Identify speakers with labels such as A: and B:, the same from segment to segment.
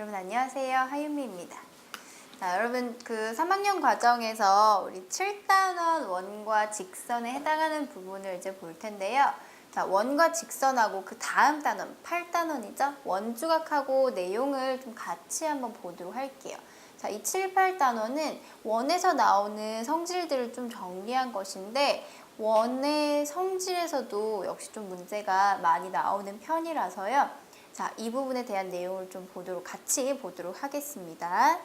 A: 여러분 안녕하세요. 하윤미입니다. 자, 여러분 3학년 과정에서 우리 7단원 원과 직선에 해당하는 부분을 이제 볼 텐데요. 자, 원과 직선하고 그 다음 단원, 8단원이죠. 원주각하고 내용을 좀 같이 한번 보도록 할게요. 자, 이 7, 8단원은 원에서 나오는 성질들을 좀 정리한 것인데 원의 성질에서도 역시 좀 문제가 많이 나오는 편이라서요. 자, 이 부분에 대한 내용을 좀 같이 보도록 하겠습니다.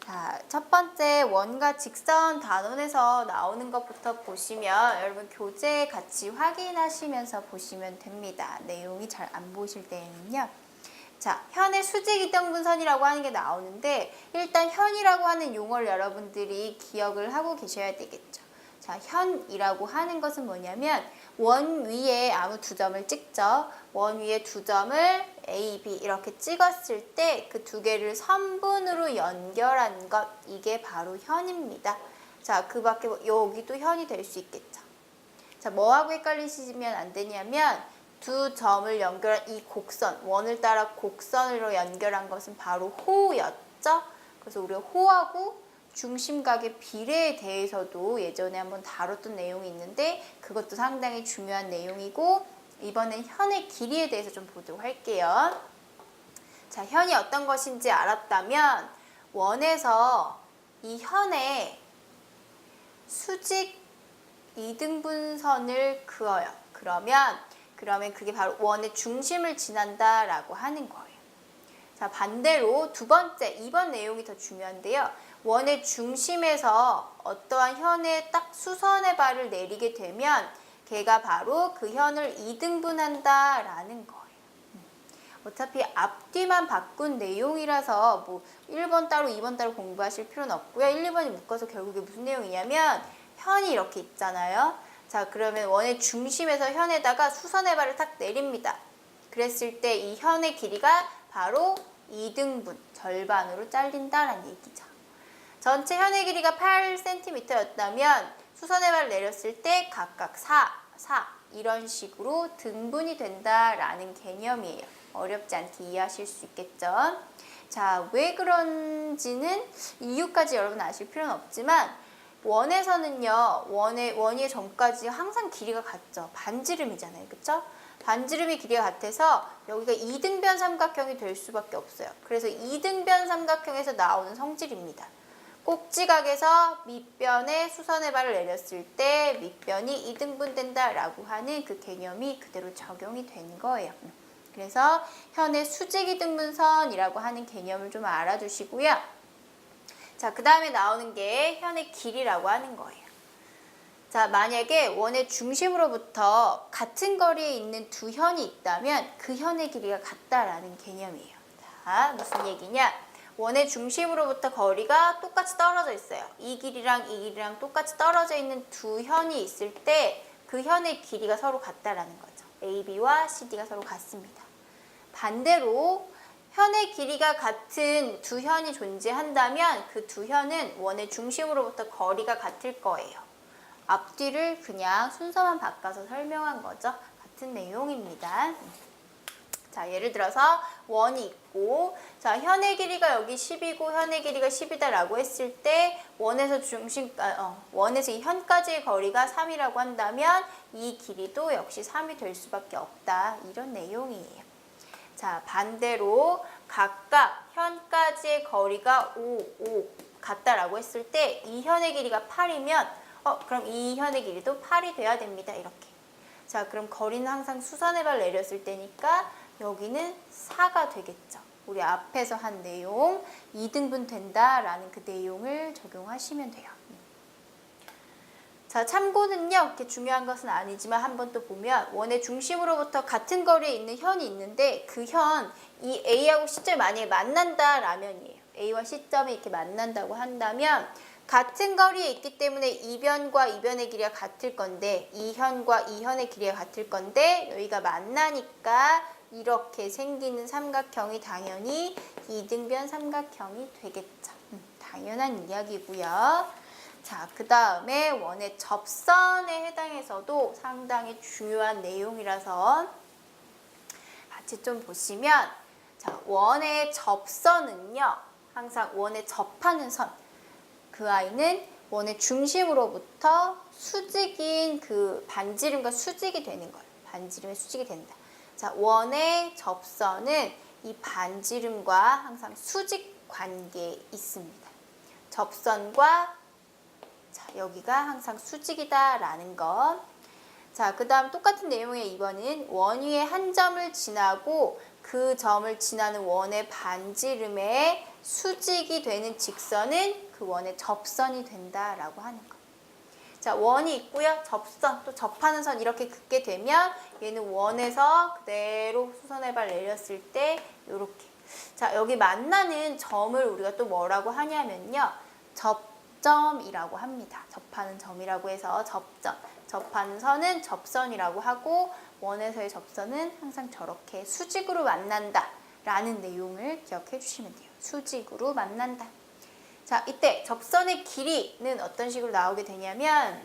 A: 자, 첫 번째 원과 직선 단원에서 나오는 것부터 보시면 여러분 교재 같이 확인하시면서 보시면 됩니다. 내용이 잘 안 보이실 때에는요. 자, 현의 수직이등분선이라고 하는 게 나오는데 일단 현이라고 하는 용어를 여러분들이 기억을 하고 계셔야 되겠죠. 자, 현이라고 하는 것은 뭐냐면 원 위에 아무 두 점을 찍죠. 원 위에 두 점을 A, B 이렇게 찍었을 때 그 두 개를 선분으로 연결한 것, 이게 바로 현입니다. 자, 그 밖에 여기도 현이 될 수 있겠죠. 자, 뭐하고 헷갈리시면 안 되냐면 두 점을 연결한 이 곡선, 원을 따라 곡선으로 연결한 것은 바로 호였죠. 그래서 우리가 호하고 중심각의 비례에 대해서도 예전에 한번 다뤘던 내용이 있는데 그것도 상당히 중요한 내용이고 이번엔 현의 길이에 대해서 좀 보도록 할게요. 자, 현이 어떤 것인지 알았다면 원에서 이 현의 수직 이등분선을 그어요. 그러면 그게 바로 원의 중심을 지난다라고 하는 거예요. 자, 반대로 두 번째, 2번 내용이 더 중요한데요. 원의 중심에서 어떠한 현에 딱 수선의 발을 내리게 되면 걔가 바로 그 현을 이등분한다라는 거예요. 어차피 앞뒤만 바꾼 내용이라서 뭐 1번 따로 2번 따로 공부하실 필요는 없고요. 1, 2번이 묶어서 결국에 무슨 내용이냐면 현이 이렇게 있잖아요. 자, 그러면 원의 중심에서 현에다가 수선의 발을 딱 내립니다. 그랬을 때 이 현의 길이가 바로 2등분, 절반으로 잘린다라는 얘기죠. 전체 현의 길이가 8cm였다면 수선의 발을 내렸을 때 각각 4 이런 식으로 등분이 된다라는 개념이에요. 어렵지 않게 이해하실 수 있겠죠. 자, 왜 그런지는 이유까지 여러분 아실 필요는 없지만 원에서는요, 원위의 점까지 항상 길이가 같죠. 반지름이잖아요. 그쵸? 반지름이 길이가 같아서 여기가 이등변 삼각형이 될 수밖에 없어요. 그래서 이등변 삼각형에서 나오는 성질입니다. 꼭지각에서 밑변에 수선의 발을 내렸을 때 밑변이 이등분된다라고 하는 그 개념이 그대로 적용이 된 거예요. 그래서 현의 수직이등분선이라고 하는 개념을 좀 알아두시고요. 자, 그 다음에 나오는 게 현의 길이라고 하는 거예요. 자, 만약에 원의 중심으로부터 같은 거리에 있는 두 현이 있다면 그 현의 길이가 같다라는 개념이에요. 자, 무슨 얘기냐? 원의 중심으로부터 거리가 똑같이 떨어져 있어요. 이 길이랑 이 길이랑 똑같이 떨어져 있는 두 현이 있을 때 그 현의 길이가 서로 같다라는 거죠. AB와 CD가 서로 같습니다. 반대로 현의 길이가 같은 두 현이 존재한다면 그 두 현은 원의 중심으로부터 거리가 같을 거예요. 앞뒤를 그냥 순서만 바꿔서 설명한 거죠. 같은 내용입니다. 자, 예를 들어서 원이 있고, 자, 현의 길이가 여기 10이고 현의 길이가 10이다라고 했을 때 원에서 원에서 이 현까지의 거리가 3이라고 한다면 이 길이도 역시 3이 될 수밖에 없다. 이런 내용이에요. 자, 반대로 각각 현까지의 거리가 5 같다라고 했을 때 이 현의 길이가 8이면 그럼 이 현의 길이도 8이 돼야 됩니다. 이렇게. 자, 그럼 거리는 항상 수선의 발 내렸을 때니까 여기는 4가 되겠죠. 우리 앞에서 한 내용, 2등분 된다라는 그 내용을 적용하시면 돼요. 자, 참고는요, 이렇게 중요한 것은 아니지만 한번 또 보면 원의 중심으로부터 같은 거리에 있는 현이 있는데 그 현, 이 A하고 C점이 만약에 만난다라면이에요. A와 C점이 이렇게 만난다고 한다면 같은 거리에 있기 때문에 이 변과 이 변의 길이가 같을 건데 이 현과 이 현의 길이가 같을 건데 여기가 만나니까 이렇게 생기는 삼각형이 당연히 이등변 삼각형이 되겠죠. 당연한 이야기고요. 자, 그 다음에 원의 접선에 해당해서도 상당히 중요한 내용이라서 같이 좀 보시면 자, 원의 접선은요. 항상 원에 접하는 선. 그 아이는 원의 중심으로부터 수직인 그 반지름과 수직이 되는 거예요. 반지름에 수직이 된다. 자, 원의 접선은 이 반지름과 항상 수직 관계에 있습니다. 접선과 자, 여기가 항상 수직이다라는 것. 자, 그 다음 똑같은 내용의 2번은 원 위에 한 점을 지나고 그 점을 지나는 원의 반지름에 수직이 되는 직선은 그 원의 접선이 된다라고 하는 것. 자, 원이 있고요. 접선, 또 접하는 선 이렇게 긋게 되면 얘는 원에서 그대로 수선의 발 내렸을 때 이렇게. 자, 여기 만나는 점을 우리가 또 뭐라고 하냐면요. 접점이라고 합니다. 접하는 점이라고 해서 접점. 접하는 선은 접선이라고 하고 원에서의 접선은 항상 저렇게 수직으로 만난다 라는 내용을 기억해 주시면 돼요. 수직으로 만난다. 자, 이때 접선의 길이는 어떤 식으로 나오게 되냐면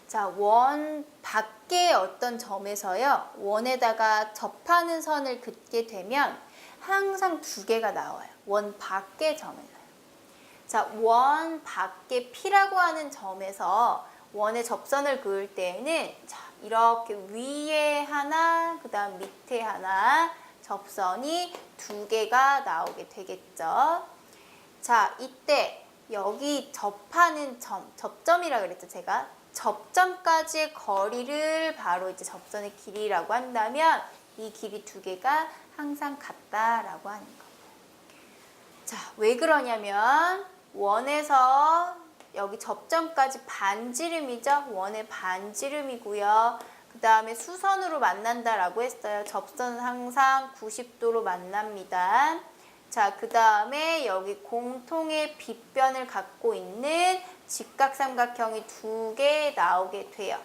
A: 자, 원 밖의 어떤 점에서요. 원에다가 접하는 선을 긋게 되면 항상 두 개가 나와요. 원 밖의 점에서요. 자, 원 밖의 P라고 하는 점에서 원의 접선을 그을 때에는 자, 이렇게 위에 하나, 그 다음 밑에 하나 접선이 두 개가 나오게 되겠죠. 자, 이때 여기 접하는 점, 접점이라고 그랬죠, 제가. 접점까지의 거리를 바로 이제 접선의 길이라고 한다면 이 길이 두 개가 항상 같다라고 하는 거. 자, 왜 그러냐면 원에서 여기 접점까지 반지름이죠. 원의 반지름이고요. 그 다음에 수선으로 만난다라고 했어요. 접선은 항상 90도로 만납니다. 자, 그 다음에 여기 공통의 빗변을 갖고 있는 직각삼각형이 두 개 나오게 돼요.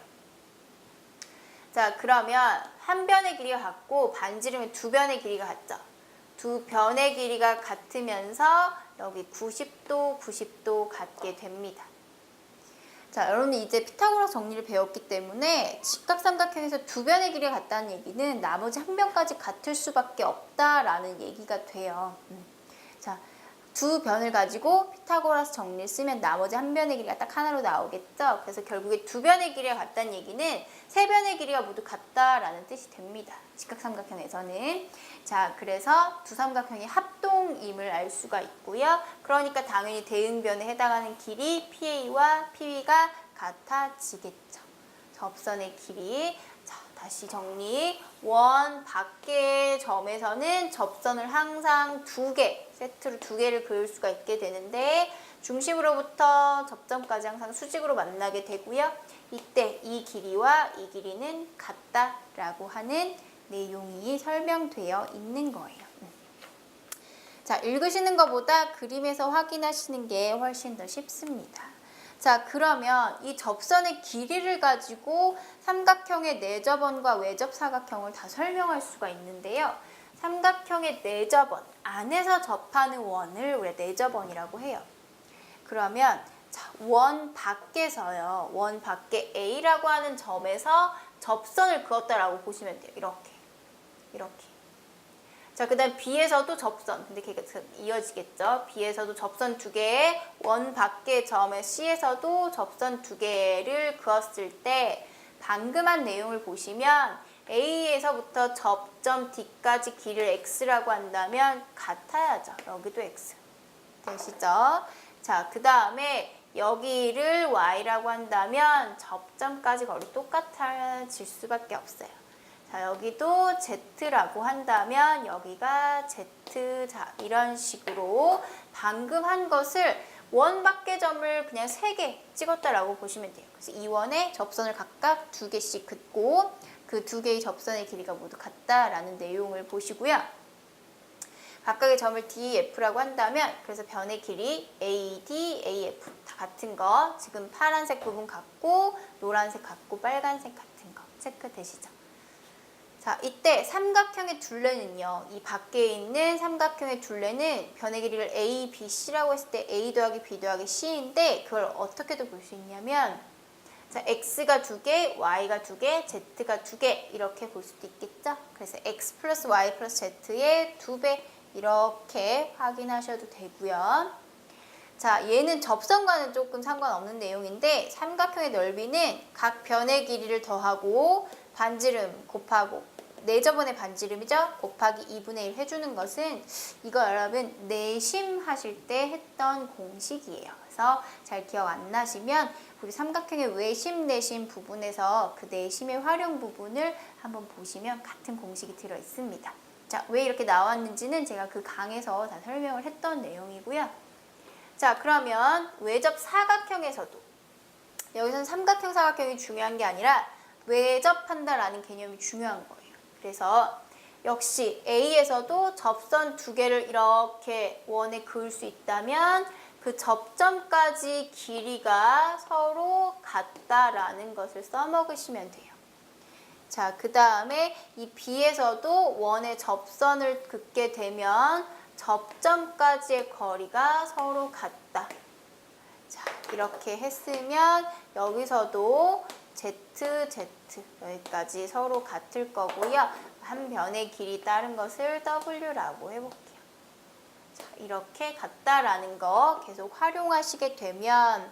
A: 자, 그러면 한 변의 길이가 같고 반지름의 두 변의 길이가 같죠. 두 변의 길이가 같으면서 여기 90도, 90도 같게 됩니다. 자, 여러분들 이제 피타고라스 정리를 배웠기 때문에 직각삼각형에서 두 변의 길이가 같다는 얘기는 나머지 한 변까지 같을 수밖에 없다라는 얘기가 돼요. 자, 두 변을 가지고 피타고라스 정리를 쓰면 나머지 한 변의 길이가 딱 하나로 나오겠죠. 그래서 결국에 두 변의 길이가 같다는 얘기는 세 변의 길이가 모두 같다라는 뜻이 됩니다. 직각삼각형에서는. 자, 그래서 두 삼각형이 합동임을 알 수가 있고요. 그러니까 당연히 대응변에 해당하는 길이 PA와 PB가 같아지겠죠. 접선의 길이. 자, 다시 정리. 원 밖의 점에서는 접선을 항상 두 개, 세트로 두 개를 그을 수가 있게 되는데 중심으로부터 접점까지 항상 수직으로 만나게 되고요. 이때 이 길이와 이 길이는 같다라고 하는 내용이 설명되어 있는 거예요. 자, 읽으시는 것보다 그림에서 확인하시는 게 훨씬 더 쉽습니다. 자, 그러면 이 접선의 길이를 가지고 삼각형의 내접원과 외접 사각형을 다 설명할 수가 있는데요. 삼각형의 내접원, 안에서 접하는 원을 우리가 내접원이라고 해요. 그러면 자, 원 밖에서요. 원 밖에 A라고 하는 점에서 접선을 그었다라고 보시면 돼요. 이렇게. 이렇게. 자, 그 다음 B에서도 접선. 근데 걔가 이어지겠죠. B에서도 접선 두 개에 원 밖의 점에 C에서도 접선 두 개를 그었을 때 방금 한 내용을 보시면 A에서부터 접점 D까지 길이를 X라고 한다면 같아야죠. 여기도 X. 되시죠? 자, 그 다음에 여기를 Y라고 한다면 접점까지 거리 똑같아질 수밖에 없어요. 자, 여기도 Z라고 한다면 여기가 Z. 자, 이런 식으로 방금 한 것을 원 밖의 점을 그냥 3개 찍었다라고 보시면 돼요. 그래서 이 원에 접선을 각각 2개씩 긋고 그 2개의 접선의 길이가 모두 같다라는 내용을 보시고요. 각각의 점을 D, F라고 한다면 그래서 변의 길이 A, D, A, F 다 같은 거. 지금 파란색 부분 같고 노란색 같고 빨간색 같은 거 체크되시죠? 자, 이때 삼각형의 둘레는요. 이 밖에 있는 삼각형의 둘레는 변의 길이를 A, B, C라고 했을 때 A 더하기 B 더하기 C인데 그걸 어떻게도 볼 수 있냐면 자, x가 2개, y가 2개, z가 2개 이렇게 볼 수도 있겠죠? 그래서 x 플러스 y 플러스 z의 2배 이렇게 확인하셔도 되고요. 자, 얘는 접선과는 조금 상관없는 내용인데 삼각형의 넓이는 각 변의 길이를 더하고 반지름 곱하고 내저번의 반지름이죠? 곱하기 2분의 1 해주는 것은 이거 여러분 내심 하실 때 했던 공식이에요. 그래서 잘 기억 안 나시면 우리 삼각형의 외심, 내심 부분에서 그 내심의 활용 부분을 한번 보시면 같은 공식이 들어 있습니다. 자, 왜 이렇게 나왔는지는 제가 그 강에서 다 설명을 했던 내용이고요. 자, 그러면 외접 사각형에서도 여기서는 삼각형, 사각형이 중요한 게 아니라 외접한다라는 개념이 중요한 거예요. 그래서 역시 A에서도 접선 2개를 이렇게 원에 그을 수 있다면 그 접점까지 길이가 서로 같다라는 것을 써먹으시면 돼요. 자, 그 다음에 이 B에서도 원의 접선을 긋게 되면 접점까지의 거리가 서로 같다. 자, 이렇게 했으면 여기서도 Z, Z 여기까지 서로 같을 거고요. 한 변의 길이 따른 것을 W라고 해볼게요. 자, 이렇게 같다라는 거 계속 활용하시게 되면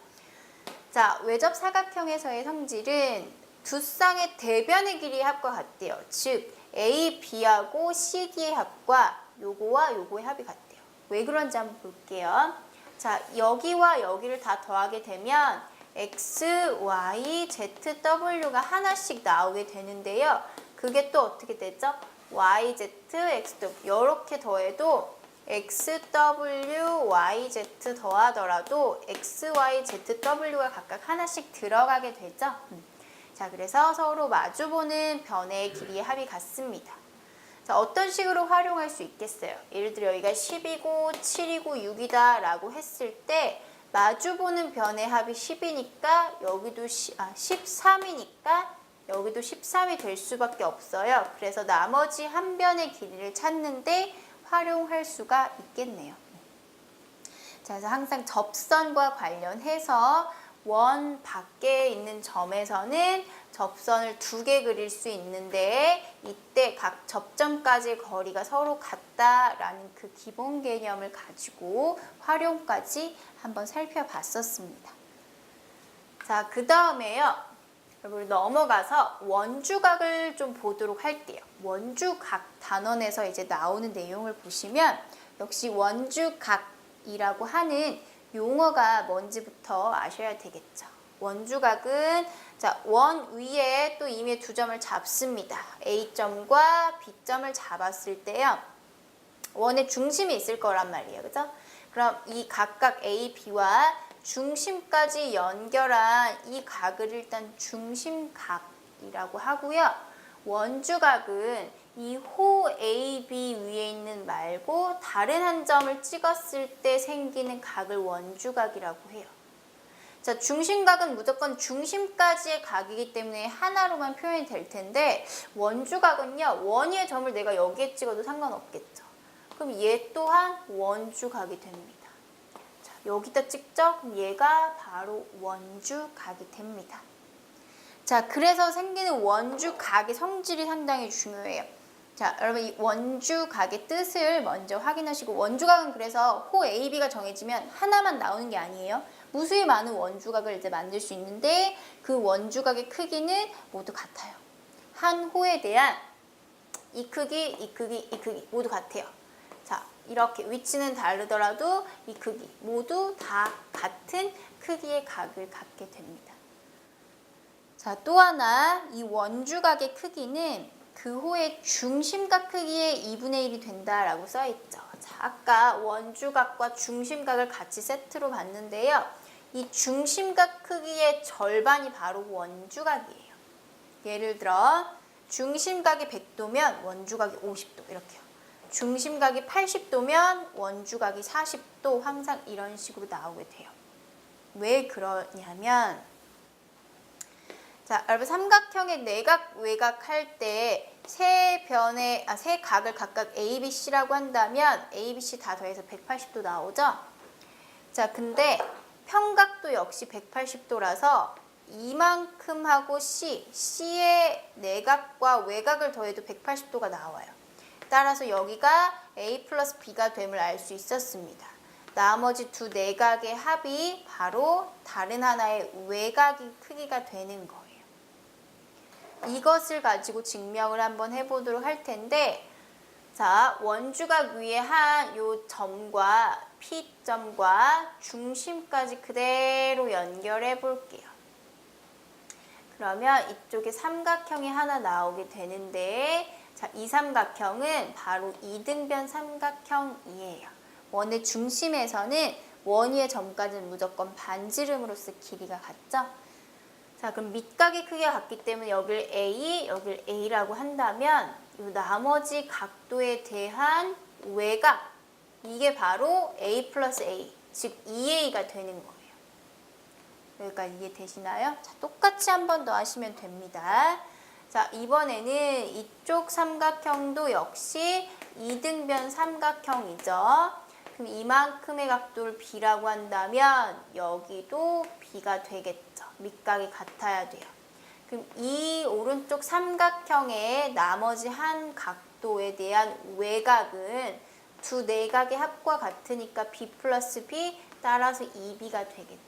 A: 자, 외접 사각형에서의 성질은 두 쌍의 대변의 길이의 합과 같대요. 즉 A, B하고 C, D의 합과 요거와 요거의 합이 같대요. 왜 그런지 한번 볼게요. 자, 여기와 여기를 다 더하게 되면 X, Y, Z, W가 하나씩 나오게 되는데요. 그게 또 어떻게 되죠? Y, Z, X, W 이렇게 더해도 X, W, Y, Z 더하더라도 X, Y, Z, W가 각각 하나씩 들어가게 되죠. 자, 그래서 서로 마주보는 변의 길이의 합이 같습니다. 자, 어떤 식으로 활용할 수 있겠어요? 예를 들어 여기가 10이고 7이고 6이다 라고 했을 때 마주보는 변의 합이 10이니까 여기도 13이니까 여기도 13이 될 수밖에 없어요. 그래서 나머지 한 변의 길이를 찾는데 활용할 수가 있겠네요. 자, 그래서 항상 접선과 관련해서 원 밖에 있는 점에서는 접선을 2개 그릴 수 있는데 이때 각 접점까지의 거리가 서로 같다라는 그 기본 개념을 가지고 활용까지 한번 살펴봤었습니다. 자, 그 다음에요. 여러분 넘어가서 원주각을 좀 보도록 할게요. 원주각 단원에서 이제 나오는 내용을 보시면 역시 원주각이라고 하는 용어가 뭔지부터 아셔야 되겠죠. 원주각은 자, 원 위에 또 임의 두 점을 잡습니다. A점과 B점을 잡았을 때요. 원의 중심이 있을 거란 말이에요. 그죠? 그럼 이 각각 A, B와 중심까지 연결한 이 각을 일단 중심각이라고 하고요. 원주각은 이 호 AB 위에 있는 말고 다른 한 점을 찍었을 때 생기는 각을 원주각이라고 해요. 자, 중심각은 무조건 중심까지의 각이기 때문에 하나로만 표현이 될 텐데 원주각은요. 원 위의 점을 내가 여기에 찍어도 상관없겠죠. 그럼 얘 또한 원주각이 됩니다. 자, 여기다 찍죠? 그럼 얘가 바로 원주각이 됩니다. 자, 그래서 생기는 원주각의 성질이 상당히 중요해요. 자, 여러분 이 원주각의 뜻을 먼저 확인하시고 원주각은 그래서 호 AB가 정해지면 하나만 나오는 게 아니에요. 무수히 많은 원주각을 이제 만들 수 있는데 그 원주각의 크기는 모두 같아요. 한 호에 대한 이 크기, 이 크기, 이 크기 모두 같아요. 자, 이렇게 위치는 다르더라도 이 크기 모두 다 같은 크기의 각을 갖게 됩니다. 자, 또 하나 이 원주각의 크기는 그 호의 중심각 크기의 2분의 1이 된다라고 써있죠. 자, 아까 원주각과 중심각을 같이 세트로 봤는데요. 이 중심각 크기의 절반이 바로 원주각이에요. 예를 들어 중심각이 100도면 원주각이 50도 이렇게요. 중심각이 80도면 원주각이 40도 항상 이런 식으로 나오게 돼요. 왜 그러냐면 자, 여러분 삼각형의 내각, 외각 할 때 세 각을 각각 A, B, C라고 한다면 A, B, C 다 더해서 180도 나오죠? 자, 근데 평각도 역시 180도라서 이만큼하고 C의 내각과 외곽을 더해도 180도가 나와요. 따라서 여기가 A 플러스 B가 됨을 알 수 있었습니다. 나머지 두 내각의 합이 바로 다른 하나의 외곽이 크기가 되는 거예요. 이것을 가지고 증명을 한번 해보도록 할 텐데, 자, 원주각 위에 한 요 점과 P점과 중심까지 그대로 연결해 볼게요. 그러면 이쪽에 삼각형이 하나 나오게 되는데, 자, 이 삼각형은 바로 이등변 삼각형이에요. 원의 중심에서는 원 위의 점까지는 무조건 반지름으로서 길이가 같죠? 자, 그럼 밑각의 크기가 같기 때문에 여길 A, 여길 A라고 한다면 이 나머지 각도에 대한 외곽, 이게 바로 A 플러스 A, 즉 2A가 되는 거예요. 여기까지 이해되시나요? 자, 똑같이 한 번 더 하시면 됩니다. 자, 이번에는 이쪽 삼각형도 역시 이등변 삼각형이죠. 그럼 이만큼의 각도를 B라고 한다면 여기도 B가 되겠죠. 밑각이 같아야 돼요. 그럼 이 오른쪽 삼각형의 나머지 한 각도에 대한 외곽은 두 내각의 합과 같으니까 B 플러스 B, 따라서 2B가 되겠죠.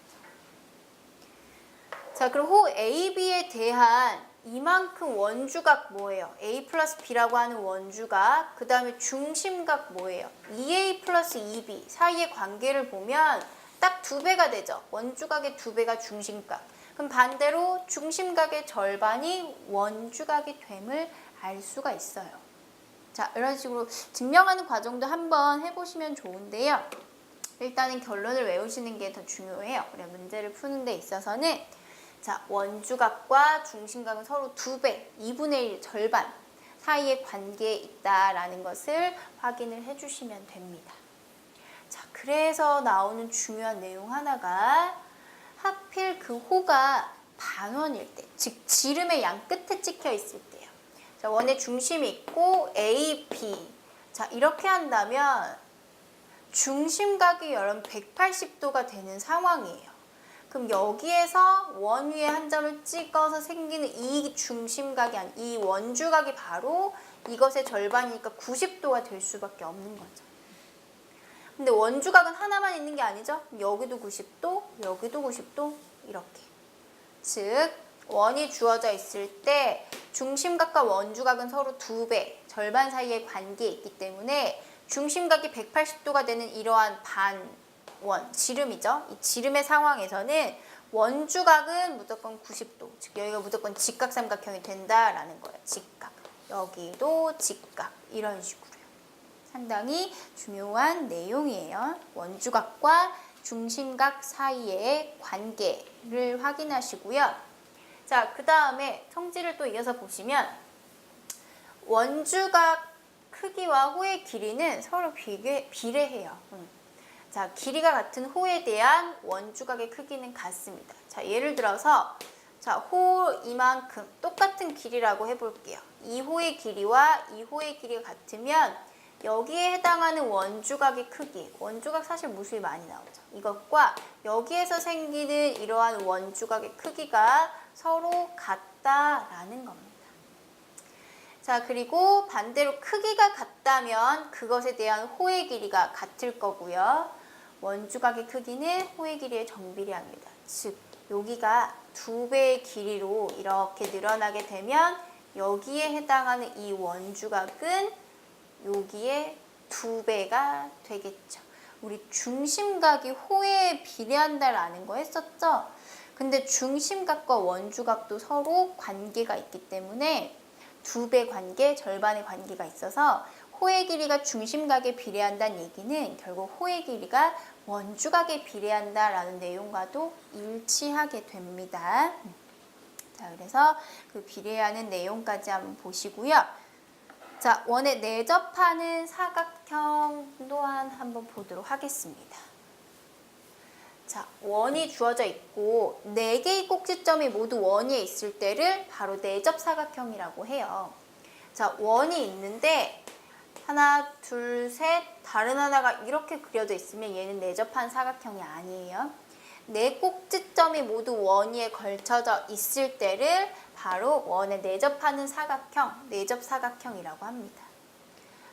A: 자, 그럼 호 AB에 대한 이만큼 원주각 뭐예요? A 플러스 B라고 하는 원주각, 그 다음에 중심각 뭐예요? 2A 플러스 2B 사이의 관계를 보면 딱 2배가 되죠. 원주각의 2배가 중심각. 그럼 반대로 중심각의 절반이 원주각이 됨을 알 수가 있어요. 자, 이런 식으로 증명하는 과정도 한번 해보시면 좋은데요. 일단은 결론을 외우시는 게 더 중요해요. 우리가 문제를 푸는 데 있어서는 자, 원주각과 중심각은 서로 2배, 2분의 1 절반 사이의 관계에 있다라는 것을 확인을 해주시면 됩니다. 자, 그래서 나오는 중요한 내용 하나가 하필 그 호가 반원일 때, 즉 지름의 양 끝에 찍혀 있을 때요. 자, 원의 중심이 있고 A, B. 자, 이렇게 한다면 중심각이 여러분 180도가 되는 상황이에요. 그럼 여기에서 원 위에 한 점을 찍어서 생기는 이 중심각이 아닌 이 원주각이 바로 이것의 절반이니까 90도가 될 수밖에 없는 거죠. 근데 원주각은 하나만 있는 게 아니죠. 여기도 90도, 여기도 90도 이렇게. 즉 원이 주어져 있을 때 중심각과 원주각은 서로 2배, 절반 사이의 관계에 있기 때문에 중심각이 180도가 되는 이러한 반원, 지름이죠. 이 지름의 상황에서는 원주각은 무조건 90도, 즉 여기가 무조건 직각삼각형이 된다라는 거예요. 직각. 여기도 직각. 이런 식으로요. 상당히 중요한 내용이에요. 원주각과 중심각 사이의 관계를 확인하시고요. 자, 그 다음에 성질을 또 이어서 보시면 원주각 크기와 호의 길이는 서로 비례해요. 자, 길이가 같은 호에 대한 원주각의 크기는 같습니다. 자, 예를 들어서 자, 호 이만큼 똑같은 길이라고 해볼게요. 이 호의 길이와 이 호의 길이가 같으면 여기에 해당하는 원주각의 크기, 원주각 사실 무수히 많이 나오죠. 이것과 여기에서 생기는 이러한 원주각의 크기가 서로 같다라는 겁니다. 자, 그리고 반대로 크기가 같다면 그것에 대한 호의 길이가 같을 거고요. 원주각의 크기는 호의 길이에 정비례합니다. 즉, 여기가 2배의 길이로 이렇게 늘어나게 되면 여기에 해당하는 이 원주각은 여기에 2배가 되겠죠. 우리 중심각이 호에 비례한다라는 거 했었죠? 근데 중심각과 원주각도 서로 관계가 있기 때문에 2배 관계, 절반의 관계가 있어서 호의 길이가 중심각에 비례한다는 얘기는 결국 호의 길이가 원주각에 비례한다라는 내용과도 일치하게 됩니다. 자, 그래서 그 비례하는 내용까지 한번 보시고요. 자, 원에 내접하는 사각형 또한 한번 보도록 하겠습니다. 자, 원이 주어져 있고 4개의 꼭지점이 모두 원 위에 있을 때를 바로 내접 사각형이라고 해요. 자, 원이 있는데 하나, 둘, 셋, 다른 하나가 이렇게 그려져 있으면 얘는 내접한 사각형이 아니에요. 네 꼭지점이 모두 원 위에 걸쳐져 있을 때를 바로 원에 내접하는 사각형, 내접사각형이라고 합니다.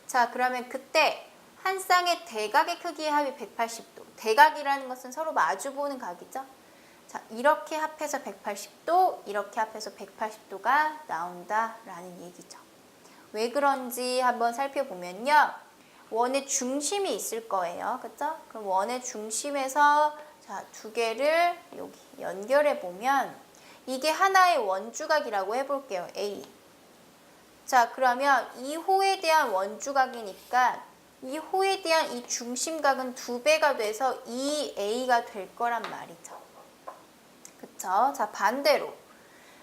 A: 자, 그러면 그때 한 쌍의 대각의 크기의 합이 180도. 대각이라는 것은 서로 마주보는 각이죠. 자, 이렇게 합해서 180도, 이렇게 합해서 180도가 나온다라는 얘기죠. 왜 그런지 한번 살펴보면요. 원의 중심이 있을 거예요. 그쵸? 그럼 원의 중심에서 자, 두 개를 여기 연결해 보면 이게 하나의 원주각이라고 해볼게요. A. 자, 그러면 이 호에 대한 원주각이니까 이 호에 대한 이 중심각은 2배가 돼서 2A가 될 거란 말이죠. 그쵸? 자, 반대로.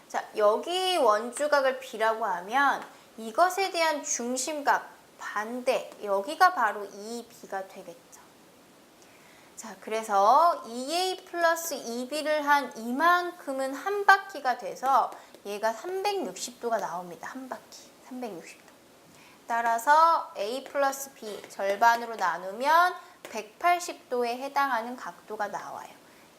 A: 자, 여기 원주각을 B라고 하면 이것에 대한 중심각 반대, 여기가 바로 2B가 되겠죠. 자, 그래서 2A 플러스 2B를 한 이만큼은 한 바퀴가 돼서 얘가 360도가 나옵니다. 한 바퀴. 360도. 따라서 A 플러스 B 절반으로 나누면 180도에 해당하는 각도가 나와요.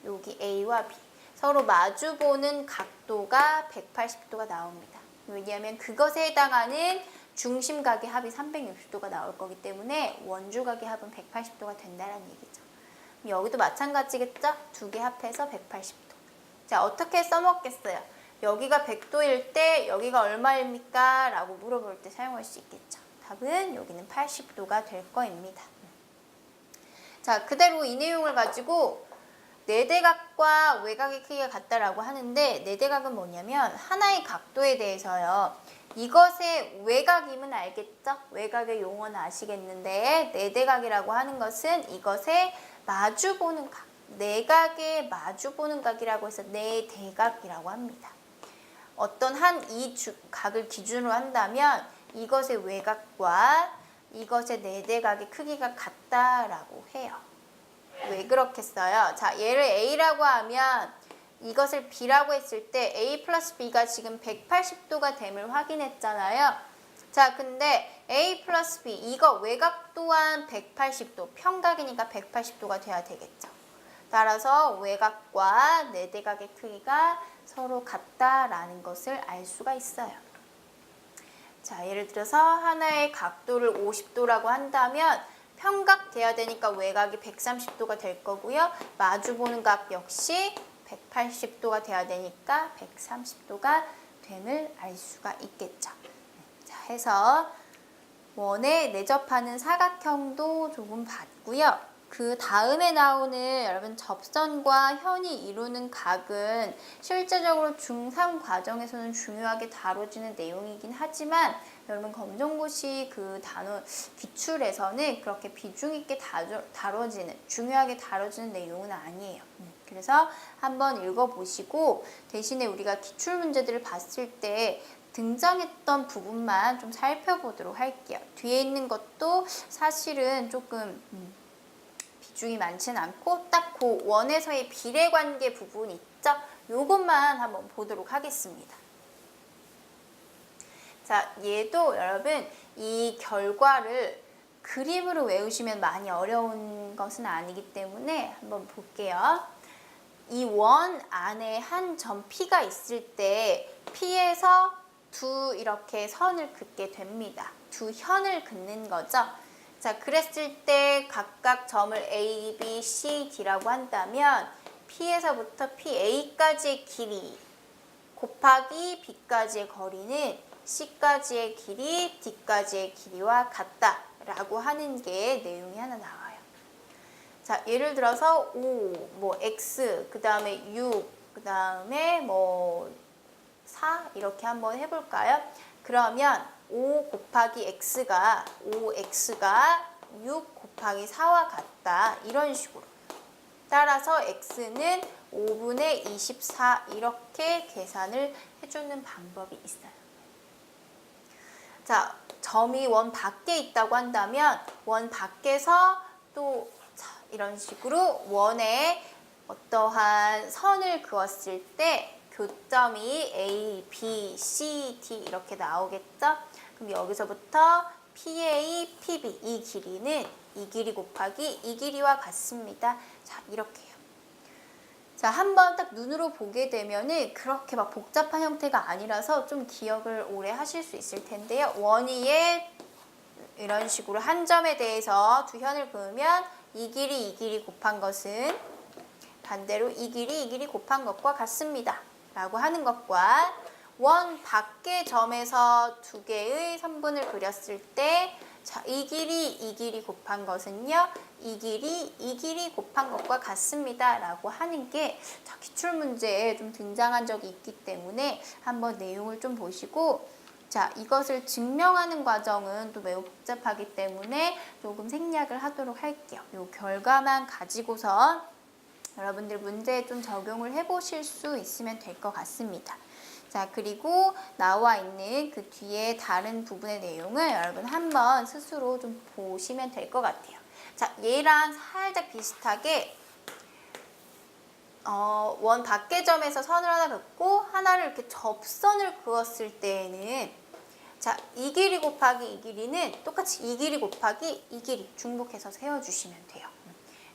A: 여기 A와 B. 서로 마주보는 각도가 180도가 나옵니다. 왜냐하면 그것에 해당하는 중심각의 합이 360도가 나올 거기 때문에 원주각의 합은 180도가 된다는 얘기죠. 여기도 마찬가지겠죠? 두 개 합해서 180도. 자, 어떻게 써먹겠어요? 여기가 100도일 때 여기가 얼마입니까? 라고 물어볼 때 사용할 수 있겠죠. 답은 여기는 80도가 될 거입니다. 자, 그대로 이 내용을 가지고 내대각과 외곽의 크기가 같다라고 하는데 내대각은 뭐냐면 하나의 각도에 대해서요. 이것의 외곽임은 알겠죠? 외곽의 용어는 아시겠는데 내대각이라고 하는 것은 이것의 마주보는 각, 내각의 마주보는 각이라고 해서 내대각이라고 합니다. 어떤 한 이 각을 기준으로 한다면 이것의 외곽과 이것의 내대각의 크기가 같다라고 해요. 왜 그렇겠어요? 자, 얘를 A라고 하면 이것을 B라고 했을 때 A 플러스 B가 지금 180도가 됨을 확인했잖아요. 자, 근데 A 플러스 B 이거 외곽 또한 180도, 평각이니까 180도가 돼야 되겠죠. 따라서 외곽과 내대각의 크기가 서로 같다라는 것을 알 수가 있어요. 자, 예를 들어서 하나의 각도를 50도라고 한다면 평각 돼야 되니까 외곽이 130도가 될 거고요. 마주보는 각 역시 180도가 돼야 되니까 130도가 됨을 알 수가 있겠죠. 자, 해서 원에 내접하는 사각형도 조금 봤고요. 그 다음에 나오는 여러분 접선과 현이 이루는 각은 실제적으로 중3 과정에서는 중요하게 다뤄지는 내용이긴 하지만 여러분 검정고시 그 단원 기출에서는 그렇게 비중 있게 다뤄지는 중요하게 다뤄지는 내용은 아니에요. 그래서 한번 읽어보시고 대신에 우리가 기출 문제들을 봤을 때 등장했던 부분만 좀 살펴보도록 할게요. 뒤에 있는 것도 사실은 조금 비중이 많지는 않고 딱 그 원에서의 비례관계 부분이 있죠? 요것만 한번 보도록 하겠습니다. 자, 얘도 여러분 이 결과를 그림으로 외우시면 많이 어려운 것은 아니기 때문에 한번 볼게요. 이 원 안에 한 점 P가 있을 때 P에서 두 이렇게 선을 긋게 됩니다. 두 현을 긋는 거죠. 자, 그랬을 때 각각 점을 A, B, C, D라고 한다면 P에서부터 PA까지의 길이 곱하기 B까지의 거리는 C까지의 길이 D까지의 길이와 같다라고 하는 게 내용이 하나 나와요. 자, 예를 들어서 5, 뭐 X, 그 다음에 6, 그 다음에 뭐 4 이렇게 한번 해볼까요? 그러면 5 곱하기 X가 5X가 6 곱하기 4와 같다. 이런 식으로. 따라서 X는 5분의 24 이렇게 계산을 해주는 방법이 있어요. 자, 점이 원 밖에 있다고 한다면 원 밖에서 또 이런 식으로 원에 어떠한 선을 그었을 때 교점이 A, B, C, D 이렇게 나오겠죠? 그럼 여기서부터 PA, PB 이 길이는 이 길이 곱하기 이 길이와 같습니다. 자, 이렇게요. 자, 한번 딱 눈으로 보게 되면은 그렇게 막 복잡한 형태가 아니라서 좀 기억을 오래 하실 수 있을 텐데요. 원위에 이런 식으로 한 점에 대해서 두 현을 그으면 이 길이 곱한 것은 반대로 이 길이 곱한 것과 같습니다. 라고 하는 것과 원 밖의 점에서 두 개의 선분을 그렸을 때 자, 이 길이 곱한 것은요. 이 길이 곱한 것과 같습니다. 라고 하는 게 자, 기출문제에 좀 등장한 적이 있기 때문에 한번 내용을 좀 보시고 자, 이것을 증명하는 과정은 또 매우 복잡하기 때문에 조금 생략을 하도록 할게요. 이 결과만 가지고서 여러분들 문제에 좀 적용을 해보실 수 있으면 될 것 같습니다. 자, 그리고 나와 있는 그 뒤에 다른 부분의 내용을 여러분 한번 스스로 좀 보시면 될 것 같아요. 자, 얘랑 살짝 비슷하게 원 밖의 점에서 선을 하나 긋고 하나를 이렇게 접선을 그었을 때에는 자, 이 길이 곱하기 이 길이는 똑같이 이 길이 곱하기 이 길이 중복해서 세워주시면 돼요.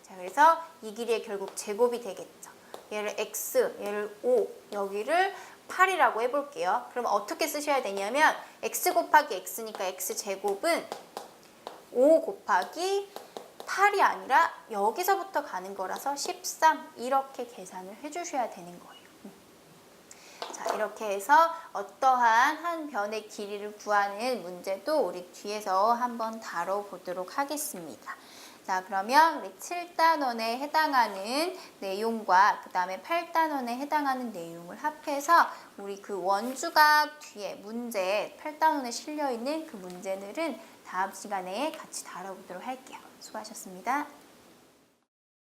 A: 자, 그래서 이 길이의 결국 제곱이 되겠죠. 얘를 x, 얘를 5, 여기를 8이라고 해볼게요. 그럼 어떻게 쓰셔야 되냐면 x 곱하기 x니까 x제곱은 5 곱하기 8이 아니라 여기서부터 가는 거라서 13 이렇게 계산을 해주셔야 되는 거예요. 자, 이렇게 해서 어떠한 한 변의 길이를 구하는 문제도 우리 뒤에서 한번 다뤄보도록 하겠습니다. 자, 그러면 우리 7단원에 해당하는 내용과 그 다음에 8단원에 해당하는 내용을 합해서 우리 그 원주각 뒤에 문제 8단원에 실려있는 그 문제들은 다음 시간에 같이 다뤄보도록 할게요. 수고하셨습니다.